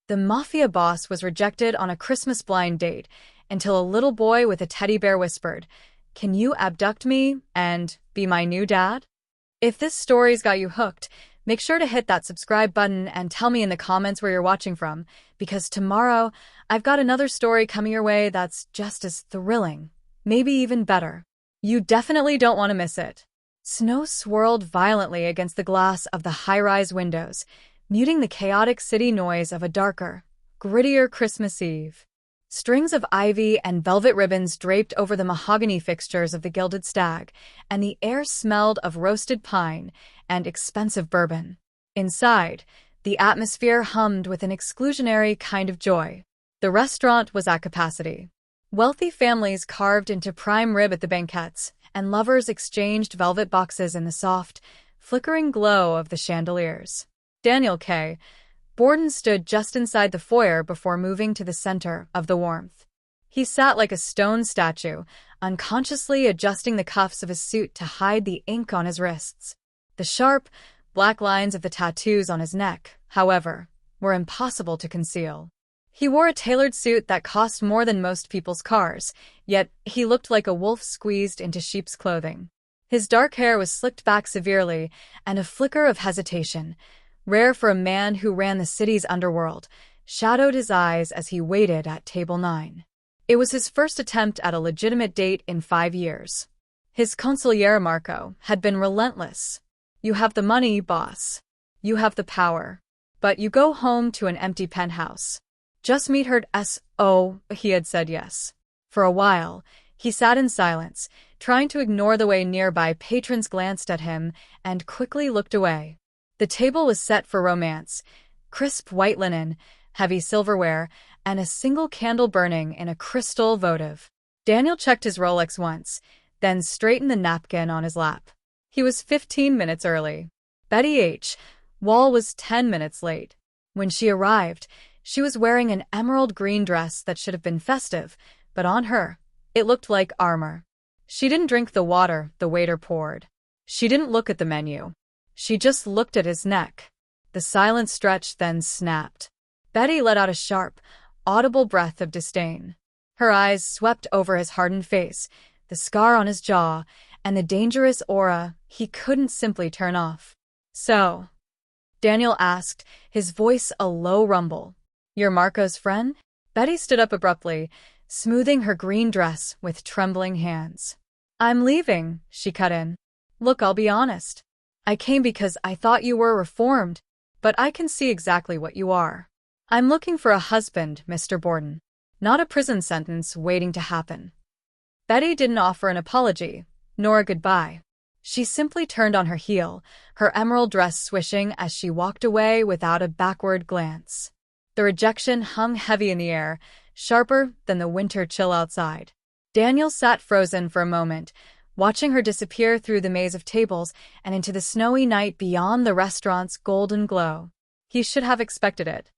The Mafia boss was rejected on a Christmas blind date until a little boy with a teddy bear whispered, "Can you abduct me and be my new dad?" If this story's got you hooked, make sure to hit that subscribe button and tell me in the comments where you're watching from, because tomorrow I've got another story coming your way that's just as thrilling, maybe even better. You definitely don't want to miss it. Snow swirled violently against the glass of the high-rise windows, muting the chaotic city noise of a darker, grittier Christmas Eve. Strings of ivy and velvet ribbons draped over the mahogany fixtures of the Gilded Stag, and the air smelled of roasted pine and expensive bourbon. Inside, the atmosphere hummed with an exclusionary kind of joy. The restaurant was at capacity. Wealthy families carved into prime rib at the banquettes, and lovers exchanged velvet boxes in the soft, flickering glow of the chandeliers. Daniel K. Borden stood just inside the foyer before moving to the center of the warmth. He sat like a stone statue, unconsciously adjusting the cuffs of his suit to hide the ink on his wrists. The sharp, black lines of the tattoos on his neck, however, were impossible to conceal. He wore a tailored suit that cost more than most people's cars, yet he looked like a wolf squeezed into sheep's clothing. His dark hair was slicked back severely, and a flicker of hesitation, rare for a man who ran the city's underworld, shadowed his eyes as he waited at table 9. It was his first attempt at a legitimate date in 5 years. His consigliere Marco had been relentless. "You have the money, boss. You have the power. But you go home to an empty penthouse. Just meet her S.O." He had said yes. For a while, he sat in silence, trying to ignore the way nearby patrons glanced at him and quickly looked away. The table was set for romance: crisp white linen, heavy silverware, and a single candle burning in a crystal votive. Daniel checked his Rolex once, then straightened the napkin on his lap. He was 15 minutes early. Betty H. Wall was 10 minutes late. When she arrived, she was wearing an emerald green dress that should have been festive, but on her, it looked like armor. She didn't drink the water the waiter poured. She didn't look at the menu. She just looked at his neck. The silence stretched, then snapped. Betty let out a sharp, audible breath of disdain. Her eyes swept over his hardened face, the scar on his jaw, and the dangerous aura he couldn't simply turn off. "So?" Daniel asked, his voice a low rumble. "You're Marco's friend?" Betty stood up abruptly, smoothing her green dress with trembling hands. "I'm leaving," she cut in. "Look, I'll be honest. I came because I thought you were reformed, but I can see exactly what you are. I'm looking for a husband, Mr. Borden, not a prison sentence waiting to happen." Betty didn't offer an apology, nor a goodbye. She simply turned on her heel, her emerald dress swishing as she walked away without a backward glance. The rejection hung heavy in the air, sharper than the winter chill outside. Daniel sat frozen for a moment, watching her disappear through the maze of tables and into the snowy night beyond the restaurant's golden glow. He should have expected it.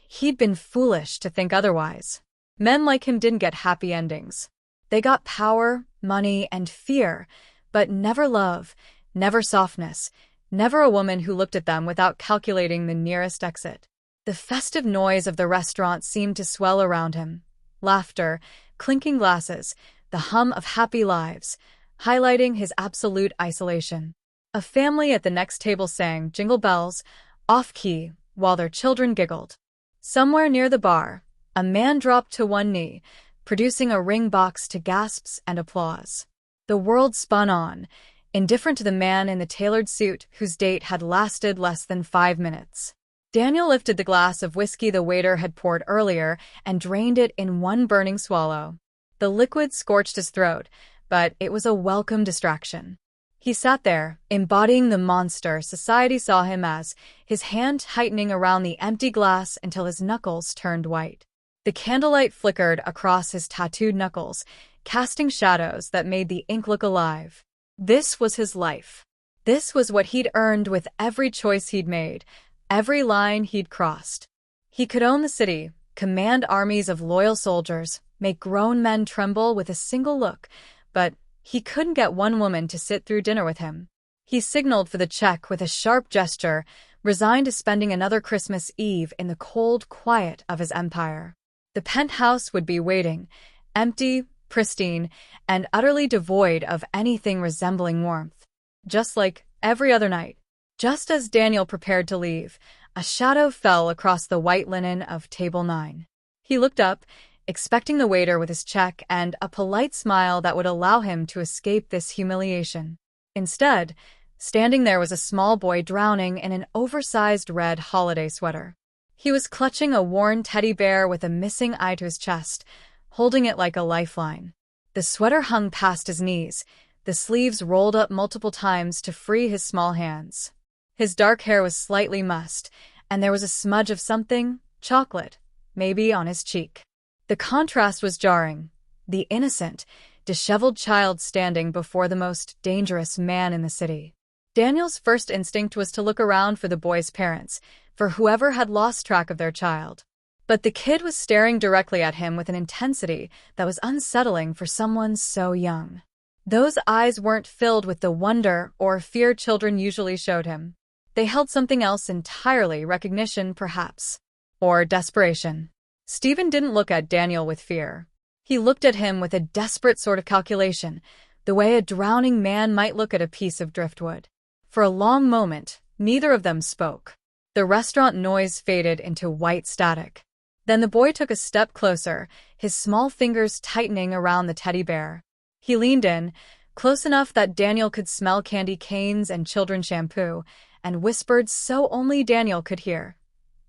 He'd been foolish to think otherwise. Men like him didn't get happy endings. They got power, money, and fear, but never love, never softness, never a woman who looked at them without calculating the nearest exit. The festive noise of the restaurant seemed to swell around him. Laughter, clinking glasses, the hum of happy lives, highlighting his absolute isolation. A family at the next table sang Jingle Bells, off-key, while their children giggled. Somewhere near the bar, a man dropped to one knee, producing a ring box to gasps and applause. The world spun on, indifferent to the man in the tailored suit whose date had lasted less than 5 minutes. Daniel lifted the glass of whiskey the waiter had poured earlier and drained it in one burning swallow. The liquid scorched his throat, but it was a welcome distraction. He sat there, embodying the monster society saw him as, his hand tightening around the empty glass until his knuckles turned white. The candlelight flickered across his tattooed knuckles, casting shadows that made the ink look alive. This was his life. This was what he'd earned with every choice he'd made, every line he'd crossed. He could own the city, command armies of loyal soldiers, make grown men tremble with a single look, but he couldn't get one woman to sit through dinner with him. He signaled for the check with a sharp gesture, resigned to spending another Christmas Eve in the cold quiet of his empire. The penthouse would be waiting, empty, pristine, and utterly devoid of anything resembling warmth. Just like every other night. Just as Daniel prepared to leave, a shadow fell across the white linen of table 9. He looked up, expecting the waiter with his check and a polite smile that would allow him to escape this humiliation. Instead, standing there was a small boy drowning in an oversized red holiday sweater. He was clutching a worn teddy bear with a missing eye to his chest, holding it like a lifeline. The sweater hung past his knees, the sleeves rolled up multiple times to free his small hands. His dark hair was slightly mussed, and there was a smudge of something, chocolate, maybe on his cheek. The contrast was jarring. The innocent, disheveled child standing before the most dangerous man in the city. Daniel's first instinct was to look around for the boy's parents, for whoever had lost track of their child. But the kid was staring directly at him with an intensity that was unsettling for someone so young. Those eyes weren't filled with the wonder or fear children usually showed him. They held something else entirely, recognition perhaps. Or desperation. Stephen didn't look at Daniel with fear. He looked at him with a desperate sort of calculation, the way a drowning man might look at a piece of driftwood. For a long moment, neither of them spoke. The restaurant noise faded into white static. Then the boy took a step closer, his small fingers tightening around the teddy bear. He leaned in, close enough that Daniel could smell candy canes and children's shampoo, and whispered so only Daniel could hear.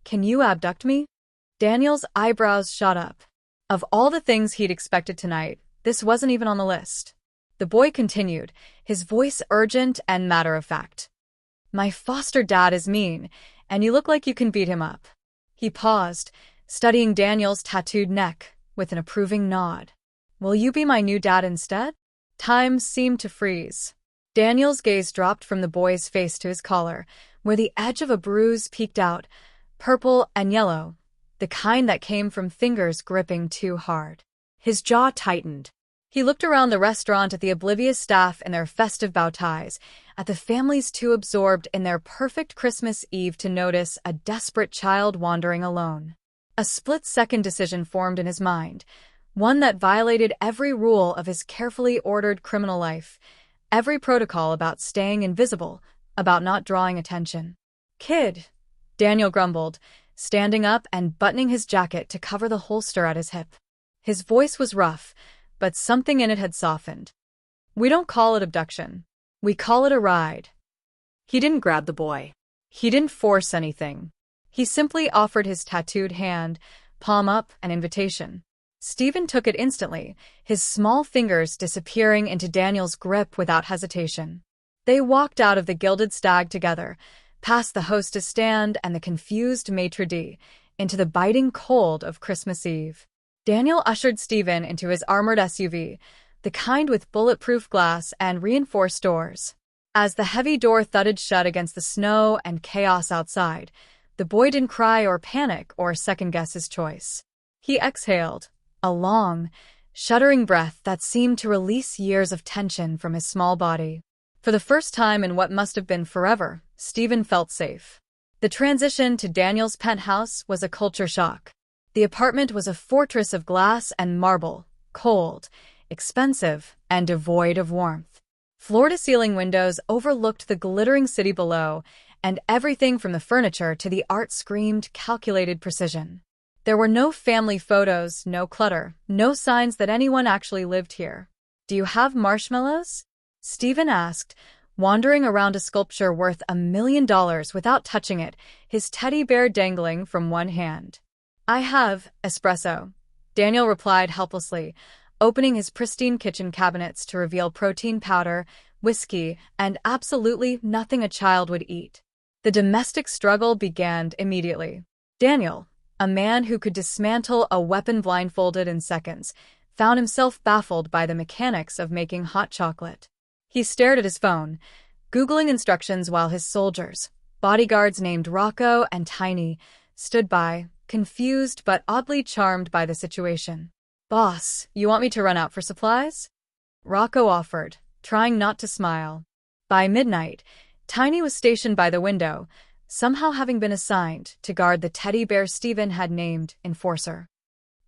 "Can you abduct me?" Daniel's eyebrows shot up. Of all the things he'd expected tonight, this wasn't even on the list. The boy continued, his voice urgent and matter-of-fact. "My foster dad is mean, and you look like you can beat him up." He paused, studying Daniel's tattooed neck, with an approving nod. "Will you be my new dad instead?" Time seemed to freeze. Daniel's gaze dropped from the boy's face to his collar, where the edge of a bruise peeked out, purple and yellow, the kind that came from fingers gripping too hard. His jaw tightened. He looked around the restaurant at the oblivious staff in their festive bow ties, at the families too absorbed in their perfect Christmas Eve to notice a desperate child wandering alone. A split-second decision formed in his mind, one that violated every rule of his carefully ordered criminal life, every protocol about staying invisible, about not drawing attention. "Kid," Daniel grumbled, standing up and buttoning his jacket to cover the holster at his hip. His voice was rough, but something in it had softened. "We don't call it abduction. We call it a ride." He didn't grab the boy. He didn't force anything. He simply offered his tattooed hand, palm up, an invitation. Stephen took it instantly, his small fingers disappearing into Daniel's grip without hesitation. They walked out of the Gilded Stag together, past the hostess stand and the confused maitre d', into the biting cold of Christmas Eve. Daniel ushered Stephen into his armored SUV, the kind with bulletproof glass and reinforced doors. As the heavy door thudded shut against the snow and chaos outside, the boy didn't cry or panic or second-guess his choice. He exhaled, a long, shuddering breath that seemed to release years of tension from his small body. For the first time in what must have been forever, Stephen felt safe. The transition to Daniel's penthouse was a culture shock. The apartment was a fortress of glass and marble, cold, expensive, and devoid of warmth. Floor-to-ceiling windows overlooked the glittering city below, and everything from the furniture to the art screamed calculated precision. There were no family photos, no clutter, no signs that anyone actually lived here. "Do you have marshmallows?" Stephen asked, wandering around a sculpture worth $1 million without touching it, his teddy bear dangling from one hand. "I have espresso," Daniel replied helplessly, opening his pristine kitchen cabinets to reveal protein powder, whiskey, and absolutely nothing a child would eat. The domestic struggle began immediately. Daniel, a man who could dismantle a weapon blindfolded in seconds, found himself baffled by the mechanics of making hot chocolate. He stared at his phone, Googling instructions while his soldiers, bodyguards named Rocco and Tiny, stood by, confused but oddly charmed by the situation. "Boss, you want me to run out for supplies?" Rocco offered, trying not to smile. By midnight, Tiny was stationed by the window, somehow having been assigned to guard the teddy bear Steven had named Enforcer.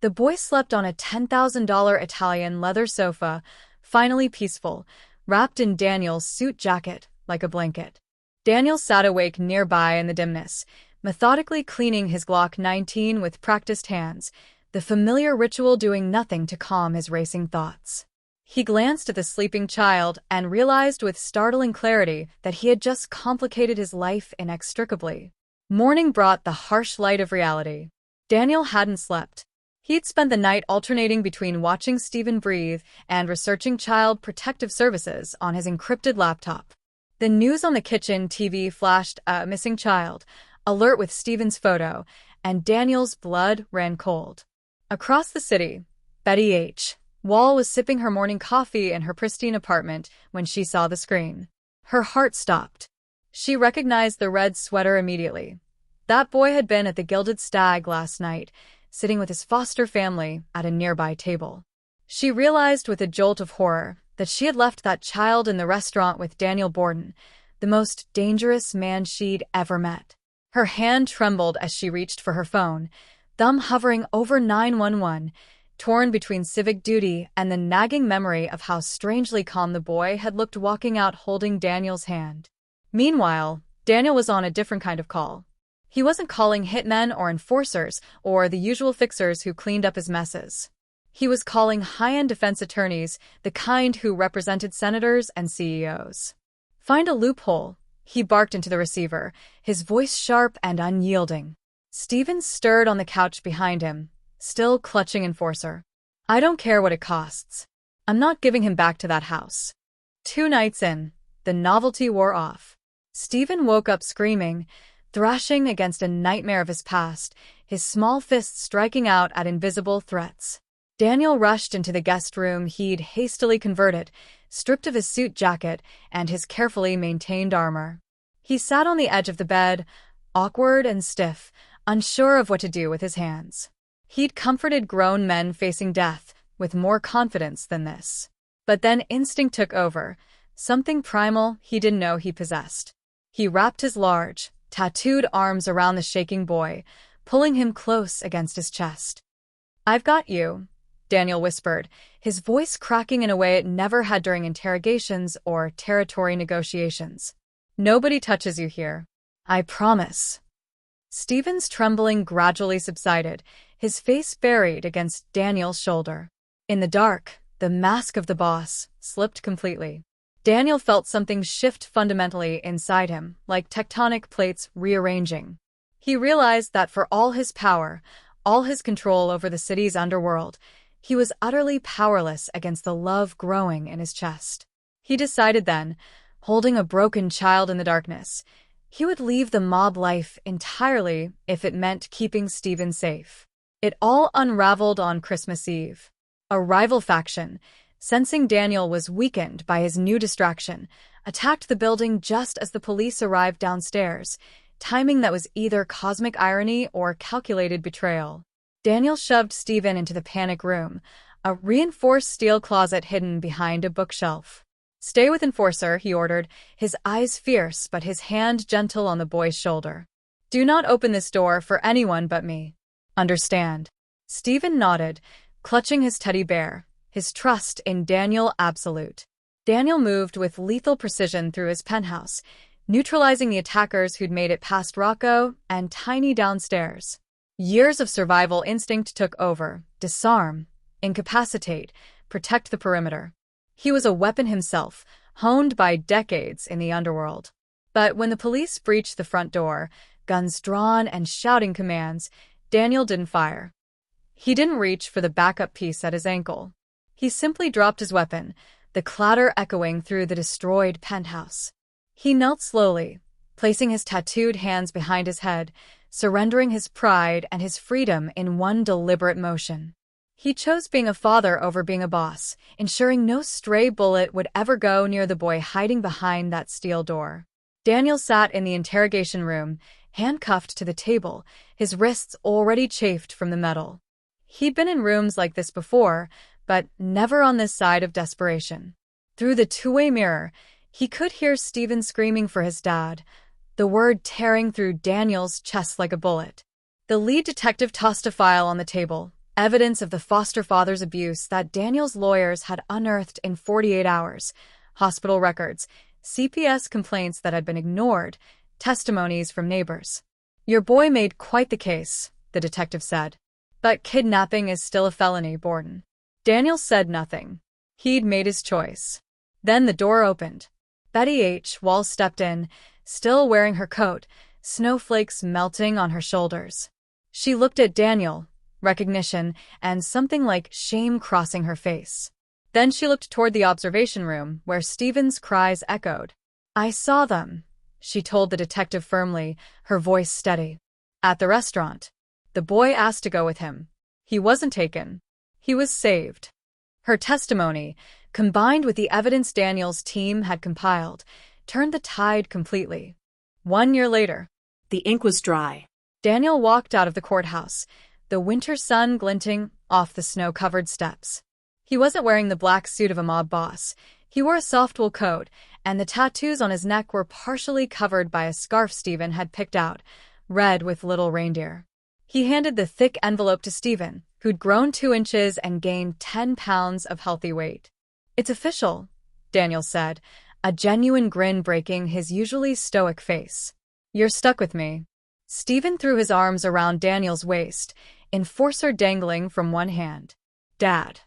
The boy slept on a $10,000 Italian leather sofa, finally peaceful, wrapped in Daniel's suit jacket like a blanket. Daniel sat awake nearby in the dimness, methodically cleaning his Glock 19 with practiced hands, the familiar ritual doing nothing to calm his racing thoughts. He glanced at the sleeping child and realized with startling clarity that he had just complicated his life inextricably. Morning brought the harsh light of reality. Daniel hadn't slept. He'd spent the night alternating between watching Steven breathe and researching child protective services on his encrypted laptop. The news on the kitchen TV flashed a missing child, alert with Steven's photo, and Daniel's blood ran cold. Across the city, Betty H. Wall was sipping her morning coffee in her pristine apartment when she saw the screen. Her heart stopped. She recognized the red sweater immediately. That boy had been at the Gilded Stag last night, sitting with his foster family at a nearby table. She realized with a jolt of horror that she had left that child in the restaurant with Daniel Borden, the most dangerous man she'd ever met. Her hand trembled as she reached for her phone, thumb hovering over 911, torn between civic duty and the nagging memory of how strangely calm the boy had looked walking out holding Daniel's hand. Meanwhile, Daniel was on a different kind of call. He wasn't calling hitmen or enforcers or the usual fixers who cleaned up his messes. He was calling high-end defense attorneys, the kind who represented senators and CEOs. "Find a loophole," he barked into the receiver, his voice sharp and unyielding. Steven stirred on the couch behind him, still clutching Enforcer. "I don't care what it costs. I'm not giving him back to that house." 2 nights in, the novelty wore off. Steven woke up screaming, thrashing against a nightmare of his past, his small fists striking out at invisible threats. Daniel rushed into the guest room he'd hastily converted, stripped of his suit jacket and his carefully maintained armor. He sat on the edge of the bed, awkward and stiff, unsure of what to do with his hands. He'd comforted grown men facing death with more confidence than this. But then instinct took over, something primal he didn't know he possessed. He wrapped his large, tattooed arms around the shaking boy, pulling him close against his chest. "I've got you," Daniel whispered, his voice cracking in a way it never had during interrogations or territory negotiations. "Nobody touches you here. I promise." Steven's trembling gradually subsided, his face buried against Daniel's shoulder. In the dark, the mask of the boss slipped completely. Daniel felt something shift fundamentally inside him, like tectonic plates rearranging. He realized that for all his power, all his control over the city's underworld, he was utterly powerless against the love growing in his chest. He decided then, holding a broken child in the darkness, he would leave the mob life entirely if it meant keeping Steven safe. It all unraveled on Christmas Eve. A rival faction, sensing Daniel was weakened by his new distraction, attacked the building just as the police arrived downstairs, timing that was either cosmic irony or calculated betrayal. Daniel shoved Steven into the panic room, a reinforced steel closet hidden behind a bookshelf. "Stay with Enforcer," he ordered, his eyes fierce but his hand gentle on the boy's shoulder. "Do not open this door for anyone but me. Understand?" Steven nodded, clutching his teddy bear, his trust in Daniel absolute. Daniel moved with lethal precision through his penthouse, neutralizing the attackers who'd made it past Rocco and Tiny downstairs. Years of survival instinct took over: disarm, incapacitate, protect the perimeter. He was a weapon himself, honed by decades in the underworld. But when the police breached the front door, guns drawn and shouting commands, Daniel didn't fire. He didn't reach for the backup piece at his ankle. He simply dropped his weapon, the clatter echoing through the destroyed penthouse. He knelt slowly, placing his tattooed hands behind his head, surrendering his pride and his freedom in one deliberate motion. He chose being a father over being a boss, ensuring no stray bullet would ever go near the boy hiding behind that steel door. Daniel sat in the interrogation room, handcuffed to the table, his wrists already chafed from the metal. He'd been in rooms like this before, but never on this side of desperation. Through the two-way mirror, he could hear Steven screaming for his dad, the word tearing through Daniel's chest like a bullet. The lead detective tossed a file on the table, evidence of the foster father's abuse that Daniel's lawyers had unearthed in 48 hours, hospital records, CPS complaints that had been ignored, testimonies from neighbors. Your boy made quite the case, the detective said. But kidnapping is still a felony, Borden. Daniel said nothing. He'd made his choice. Then the door opened. Betty H. Walls stepped in, still wearing her coat, snowflakes melting on her shoulders. She looked at Daniel, recognition and something like shame crossing her face. Then she looked toward the observation room, where Stephen's cries echoed. I saw them, she told the detective firmly, her voice steady. At the restaurant. The boy asked to go with him. He wasn't taken. He was saved. Her testimony, combined with the evidence Daniel's team had compiled, turned the tide completely. 1 year later, the ink was dry. Daniel walked out of the courthouse, the winter sun glinting off the snow-covered steps. He wasn't wearing the black suit of a mob boss. He wore a soft-wool coat, and the tattoos on his neck were partially covered by a scarf Stephen had picked out, red with little reindeer. He handed the thick envelope to Stephen, who'd grown 2 inches and gained 10 pounds of healthy weight. It's official, Daniel said, a genuine grin breaking his usually stoic face. You're stuck with me. Stephen threw his arms around Daniel's waist, enforcer dangling from one hand. Dad.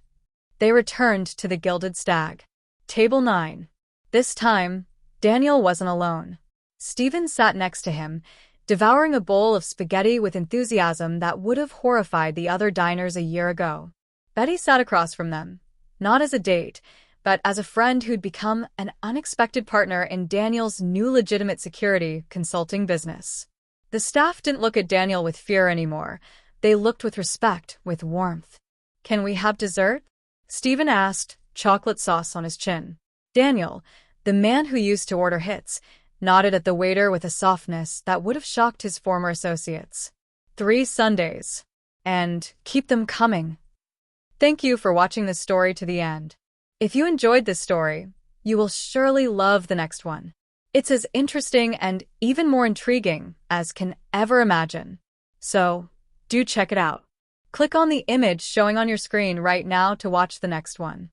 They returned to the Gilded Stag. Table 9. This time, Daniel wasn't alone. Stephen sat next to him, devouring a bowl of spaghetti with enthusiasm that would have horrified the other diners a year ago. Betty sat across from them, not as a date, but as a friend who'd become an unexpected partner in Daniel's new legitimate security consulting business. The staff didn't look at Daniel with fear anymore. They looked with respect, with warmth. Can we have dessert? Stephen asked, chocolate sauce on his chin. Daniel, the man who used to order hits, nodded at the waiter with a softness that would have shocked his former associates. 3 Sundays. And keep them coming. Thank you for watching this story to the end. If you enjoyed this story, you will surely love the next one. It's as interesting and even more intriguing as can ever imagine. So, do check it out. Click on the image showing on your screen right now to watch the next one.